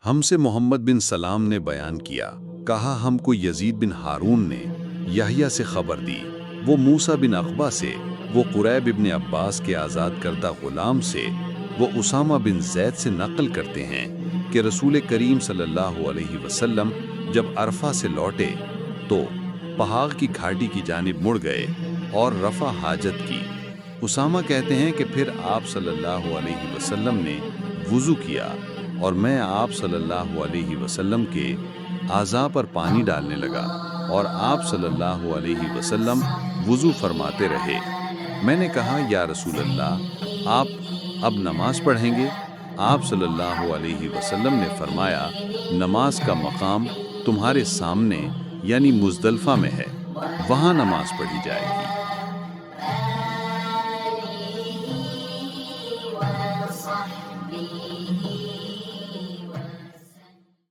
ہم سے محمد بن سلام نے بیان کیا، کہا ہم کو یزید بن ہارون نے یحییٰ سے خبر دی، وہ موسیٰ بن عقبہ سے، وہ قریب ابن عباس کے آزاد کردہ غلام سے، وہ اسامہ بن زید سے نقل کرتے ہیں کہ رسول کریم صلی اللہ علیہ وسلم جب عرفہ سے لوٹے تو پہاڑ کی گھاٹی کی جانب مڑ گئے اور رفع حاجت کی۔ اسامہ کہتے ہیں کہ پھر آپ صلی اللہ علیہ وسلم نے وضو کیا اور میں آپ صلی اللہ علیہ وسلم کے اعضاء پر پانی ڈالنے لگا اور آپ صلی اللہ علیہ وسلم وضو فرماتے رہے۔ میں نے کہا یا رسول اللہ، آپ اب نماز پڑھیں گے؟ آپ صلی اللہ علیہ وسلم نے فرمایا، نماز کا مقام تمہارے سامنے یعنی مزدلفہ میں ہے، وہاں نماز پڑھی جائے۔